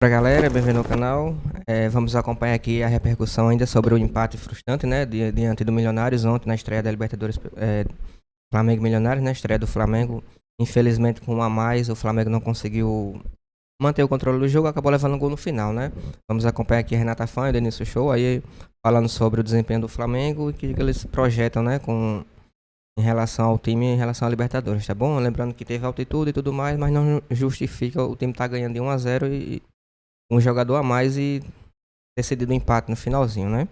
Olá galera, bem-vindo ao canal. Vamos acompanhar aqui a repercussão ainda sobre o empate frustrante, né, diante do Milionários ontem na estreia da Libertadores, Flamengo e Milionários, na estreia do Flamengo. Infelizmente, com um a mais, o Flamengo não conseguiu manter o controle do jogo, acabou levando um gol no final, né? Vamos acompanhar aqui a Renata Fã e o Denilson Show, aí falando sobre o desempenho do Flamengo e o que eles projetam, né, em relação ao time, em relação à Libertadores, tá bom? Lembrando que teve altitude e tudo mais, mas não justifica o time tá ganhando de 1 a 0 e um jogador a mais e decidido o empate no finalzinho, né?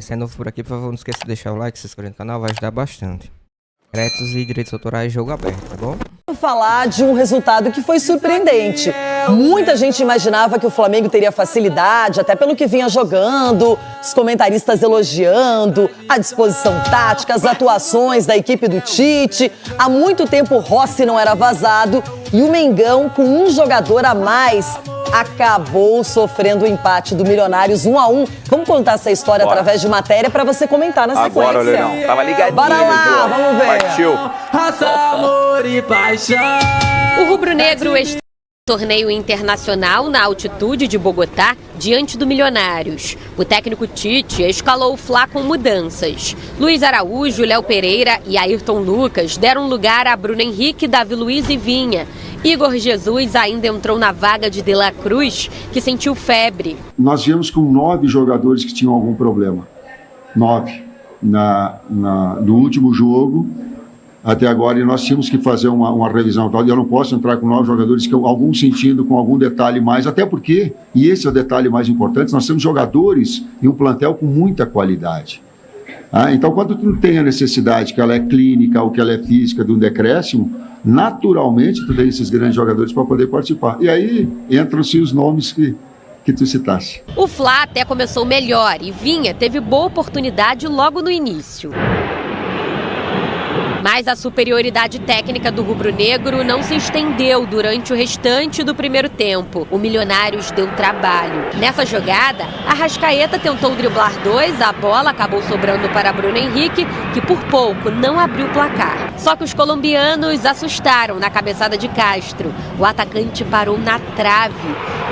Se é novo por aqui, por favor, não esqueça de deixar o like, se inscrever no canal, vai ajudar bastante. Créditos e direitos autorais, jogo aberto, tá bom? Vou falar de um resultado que foi surpreendente. Muita gente imaginava que o Flamengo teria facilidade, até pelo que vinha jogando, os comentaristas elogiando, a disposição tática, as atuações da equipe do Tite. Há muito tempo o Rossi não era vazado e o Mengão, com um jogador a mais, acabou sofrendo o empate do Milionários 1 a 1. Vamos contar essa história através de matéria para você comentar na sequência. Agora, Leão. Tava ligadinho. Bora lá, vamos ver. Partiu. Raça, amor e paixão. O rubro-negro está no torneio internacional na altitude de Bogotá, diante do Milionários. O técnico Tite escalou o Fla com mudanças. Luiz Araújo, Léo Pereira e Ayrton Lucas deram lugar a Bruno Henrique, Davi Luiz e Vinha. Igor Jesus ainda entrou na vaga de De La Cruz, que sentiu febre. Nós viemos com 9 jogadores que tinham algum problema. 9 do último jogo até agora, e nós tínhamos que fazer uma revisão. Eu não posso entrar com 9 jogadores, que algum sentido, com algum detalhe mais, até porque, e esse é o detalhe mais importante, nós temos jogadores e um plantel com muita qualidade. Então, quando tu tem a necessidade, que ela é clínica ou que ela é física, de um decréscimo, naturalmente tu tem esses grandes jogadores para poder participar. E aí entram-se os nomes que tu citaste. O Fla até começou melhor e Vinha teve boa oportunidade logo no início. Mas a superioridade técnica do rubro-negro não se estendeu durante o restante do primeiro tempo. O Milionários deu trabalho. Nessa jogada, Arrascaeta tentou driblar 2, a bola acabou sobrando para Bruno Henrique, que por pouco não abriu o placar. Só que os colombianos assustaram na cabeçada de Castro. O atacante parou na trave.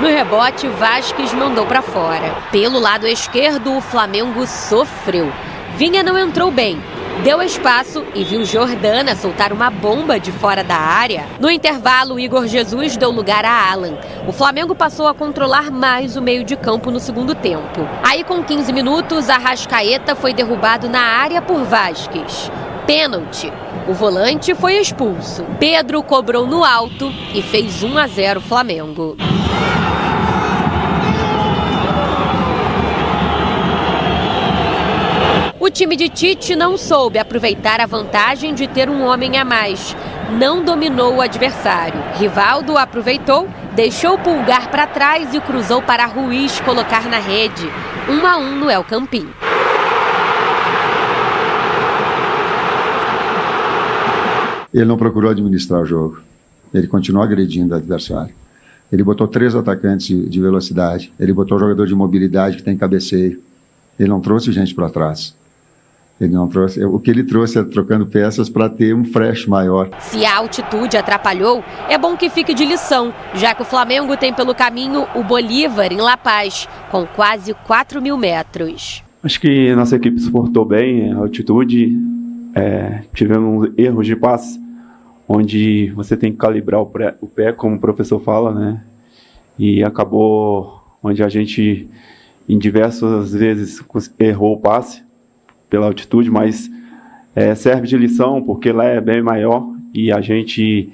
No rebote, Vasquez mandou para fora. Pelo lado esquerdo, o Flamengo sofreu. Vinha não entrou bem. Deu espaço e viu Jordana soltar uma bomba de fora da área. No intervalo, Igor Jesus deu lugar a Alan. O Flamengo passou a controlar mais o meio de campo no segundo tempo. Aí, com 15 minutos, Arrascaeta foi derrubado na área por Vasquez. Pênalti. O volante foi expulso. Pedro cobrou no alto e fez 1 a 0 Flamengo. O time de Tite não soube aproveitar a vantagem de ter um homem a mais. Não dominou o adversário. Rivaldo aproveitou, deixou o Pulgar para trás e cruzou para Ruiz colocar na rede. 1 a 1 no El Campín. Ele não procurou administrar o jogo. Ele continuou agredindo o adversário. Ele botou 3 atacantes de velocidade. Ele botou jogador de mobilidade que tem cabeceio. Ele não trouxe gente para trás. Ele não trouxe, o que ele trouxe é trocando peças para ter um fresh maior. Se a altitude atrapalhou, é bom que fique de lição, já que o Flamengo tem pelo caminho o Bolívar em La Paz, com quase 4.000 metros. Acho que nossa equipe suportou bem a altitude, tivemos erros de passe, onde você tem que calibrar o pé, como o professor fala, né? E acabou onde a gente, em diversas vezes, errou o passe pela altitude, mas serve de lição, porque lá é bem maior e a gente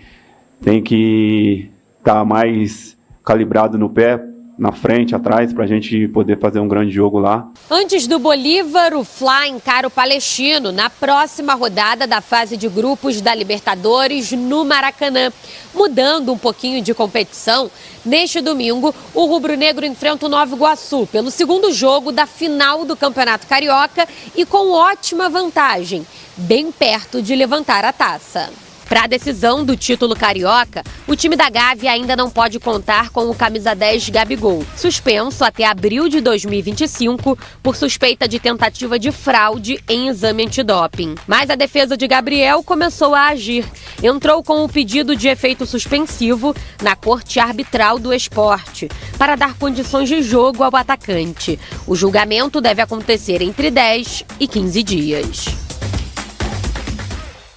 tem que estar mais calibrado no pé, na frente, atrás, para a gente poder fazer um grande jogo lá. Antes do Bolívar, o Fla encara o Palestino na próxima rodada da fase de grupos da Libertadores no Maracanã. Mudando um pouquinho de competição, neste domingo, o rubro-negro enfrenta o Nova Iguaçu pelo segundo jogo da final do Campeonato Carioca e com ótima vantagem, bem perto de levantar a taça. Para a decisão do título carioca, o time da Gávea ainda não pode contar com o camisa 10 Gabigol, suspenso até abril de 2025 por suspeita de tentativa de fraude em exame antidoping. Mas a defesa de Gabriel começou a agir. Entrou com o pedido de efeito suspensivo na Corte Arbitral do Esporte, para dar condições de jogo ao atacante. O julgamento deve acontecer entre 10 e 15 dias.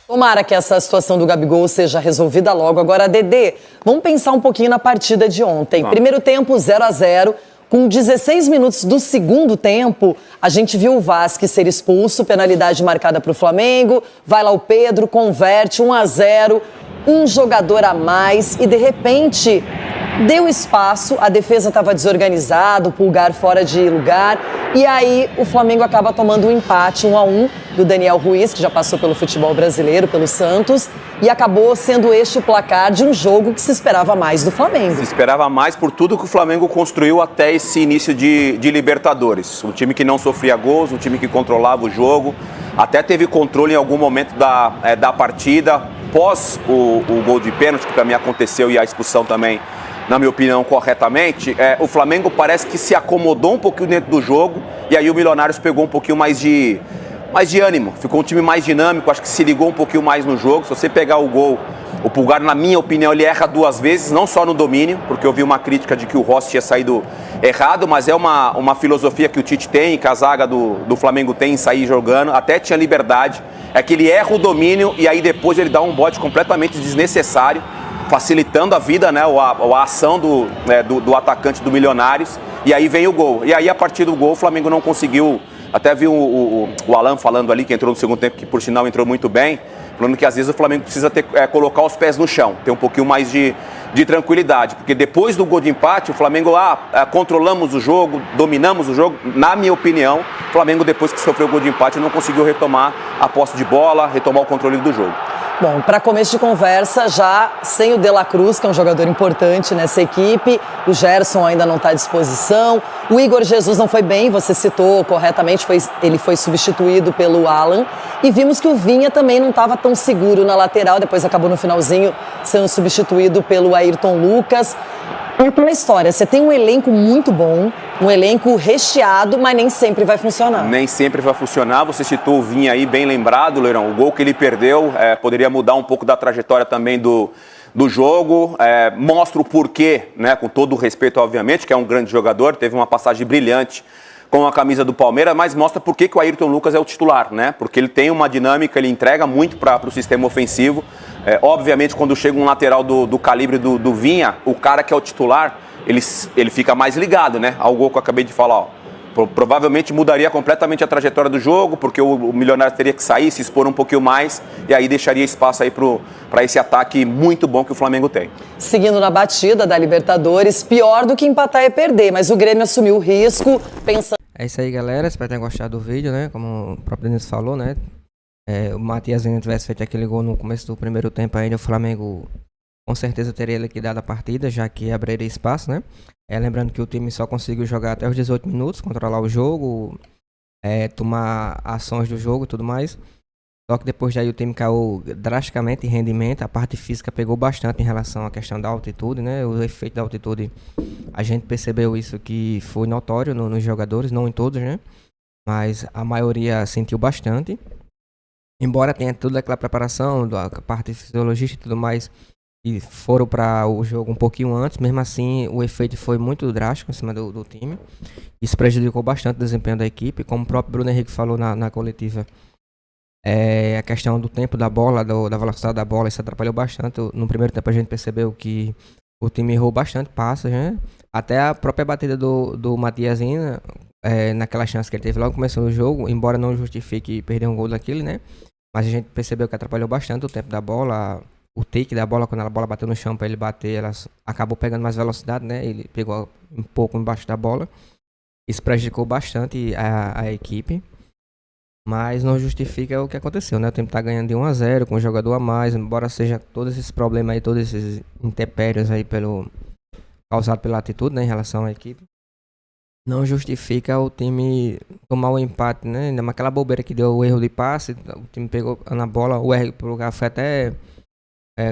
Tomara que essa situação do Gabigol seja resolvida logo. Agora, Dedê, vamos pensar um pouquinho na partida de ontem. Primeiro tempo, 0-0. Com 16 minutos do segundo tempo, a gente viu o Vasque ser expulso, penalidade marcada para o Flamengo. Vai lá o Pedro, converte 1-0, um jogador a mais e, de repente, deu espaço. A defesa estava desorganizada, o Pulgar fora de lugar. E aí o Flamengo acaba tomando um empate 1-1 do Daniel Ruiz, que já passou pelo futebol brasileiro, pelo Santos, e acabou sendo este o placar de um jogo que se esperava mais do Flamengo. Se esperava mais por tudo que o Flamengo construiu até esse início de Libertadores. Um time que não sofria gols, um time que controlava o jogo, até teve controle em algum momento da partida, pós o gol de pênalti, que para mim aconteceu, e a expulsão também, na minha opinião, corretamente. O Flamengo parece que se acomodou um pouquinho dentro do jogo, e aí o Milionários pegou um pouquinho mais de ânimo, ficou um time mais dinâmico, acho que se ligou um pouquinho mais no jogo. Se você pegar o gol, o Pulgar, na minha opinião, ele erra 2 vezes, não só no domínio, porque eu vi uma crítica de que o Rossi tinha saído errado, mas é uma filosofia que o Tite tem, que a zaga do Flamengo tem em sair jogando, até tinha liberdade, é que ele erra o domínio e aí depois ele dá um bote completamente desnecessário, facilitando a vida, né, a ação do atacante do Milionários, e aí vem o gol. E aí, a partir do gol, o Flamengo não conseguiu. Até vi o Alan falando ali, que entrou no segundo tempo, que por sinal entrou muito bem, falando que às vezes o Flamengo precisa colocar os pés no chão, ter um pouquinho mais de tranquilidade, porque depois do gol de empate, o Flamengo, controlamos o jogo, dominamos o jogo. Na minha opinião, o Flamengo, depois que sofreu o gol de empate, não conseguiu retomar a posse de bola, retomar o controle do jogo. Bom, para começo de conversa, já sem o De La Cruz, que é um jogador importante nessa equipe, o Gerson ainda não está à disposição, o Igor Jesus não foi bem, você citou corretamente, ele foi substituído pelo Alan, e vimos que o Vinha também não estava tão seguro na lateral, depois acabou no finalzinho sendo substituído pelo Ayrton Lucas. É aquela história, você tem um elenco muito bom, um elenco recheado, mas nem sempre vai funcionar. Nem sempre vai funcionar, você citou o Vinha aí, bem lembrado, Leirão, o gol que ele perdeu poderia mudar um pouco da trajetória também do jogo, mostra o porquê, né, com todo o respeito, obviamente, que é um grande jogador, teve uma passagem brilhante com a camisa do Palmeiras, mas mostra por que o Ayrton Lucas é o titular, né? Porque ele tem uma dinâmica, ele entrega muito para o sistema ofensivo. Obviamente, quando chega um lateral do calibre do Vinha, o cara que é o titular, ele fica mais ligado, né? Ao gol que eu acabei de falar, provavelmente mudaria completamente a trajetória do jogo, porque o Milionário teria que sair, se expor um pouquinho mais, e aí deixaria espaço aí para esse ataque muito bom que o Flamengo tem. Seguindo na batida da Libertadores, pior do que empatar é perder, mas o Grêmio assumiu o risco, pensando... É isso aí, galera. Espero que tenham gostado do vídeo, né? Como o próprio Denis falou, né? O Matias ainda tivesse feito aquele gol no começo do primeiro tempo ainda, o Flamengo com certeza teria liquidado a partida, já que abriria espaço, né? Lembrando que o time só conseguiu jogar até os 18 minutos, controlar o jogo, tomar ações do jogo e tudo mais. Só que depois daí o time caiu drasticamente em rendimento, a parte física pegou bastante em relação à questão da altitude, né? O efeito da altitude, a gente percebeu isso que foi notório nos jogadores, não em todos, né? Mas a maioria sentiu bastante. Embora tenha toda aquela preparação, a parte fisiologista e tudo mais, e foram para o jogo um pouquinho antes, mesmo assim o efeito foi muito drástico em cima do time. Isso prejudicou bastante o desempenho da equipe, como o próprio Bruno Henrique falou na coletiva. A questão do tempo da bola, da velocidade da bola, isso atrapalhou bastante. No primeiro tempo a gente percebeu que o time errou bastante passes, né? Até a própria batida do Matiazinha, naquela chance que ele teve logo começando o jogo, embora não justifique perder um gol daquele, né? Mas a gente percebeu que atrapalhou bastante o tempo da bola, o take da bola, quando a bola bateu no chão para ele bater, ela acabou pegando mais velocidade, né? Ele pegou um pouco embaixo da bola. Isso prejudicou bastante a equipe. Mas não justifica o que aconteceu, né? O time tá ganhando de 1-0 com um jogador a mais, embora seja todos esses problemas aí, todos esses intempéries aí causado pela atitude, né, em relação à equipe. Não justifica o time tomar o empate, né? Ainda mais aquela bobeira que deu o erro de passe, o time pegou na bola, o erro pro lugar foi até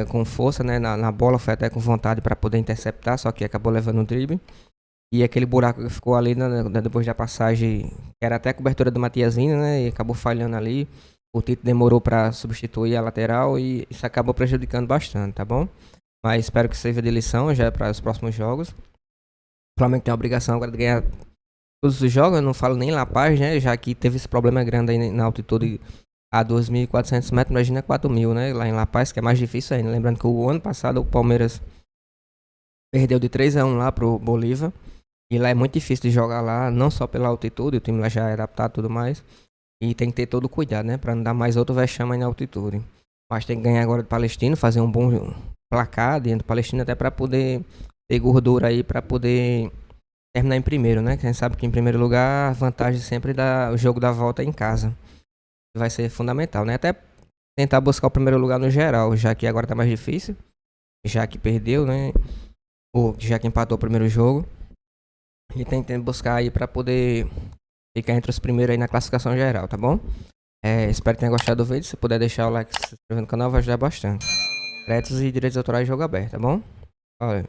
com força, né, na bola, foi até com vontade para poder interceptar, só que acabou levando o drible. E aquele buraco que ficou ali depois da passagem, que era até a cobertura do Matiazinho, né, e acabou falhando ali. O Tito demorou para substituir a lateral e isso acabou prejudicando bastante, tá bom? Mas espero que sirva de lição já para os próximos jogos. O Flamengo tem a obrigação agora de ganhar todos os jogos, eu não falo nem La Paz, né, já que teve esse problema grande aí na altitude a 2.400 metros, imagina 4.000, né, lá em La Paz, que é mais difícil ainda. Lembrando que o ano passado o Palmeiras perdeu de 3-1 lá pro Bolívar, e lá é muito difícil de jogar lá, não só pela altitude, o time lá já é adaptado e tudo mais, e tem que ter todo o cuidado, né, pra não dar mais outro vexame aí na altitude. Mas tem que ganhar agora do Palestino, fazer um bom placar dentro do Palestino, até pra poder ter gordura aí, pra poder terminar em primeiro, né, quem sabe que em primeiro lugar a vantagem sempre o jogo da volta é em casa. Vai ser fundamental, né? Até tentar buscar o primeiro lugar no geral, já que agora tá mais difícil, já que perdeu, né? Ou já que empatou o primeiro jogo. E tentando buscar aí pra poder ficar entre os primeiros aí na classificação geral, tá bom? Espero que tenha gostado do vídeo. Se puder deixar o like e se inscrever no canal, vai ajudar bastante. Direitos e direitos autorais, jogo aberto, tá bom? Valeu.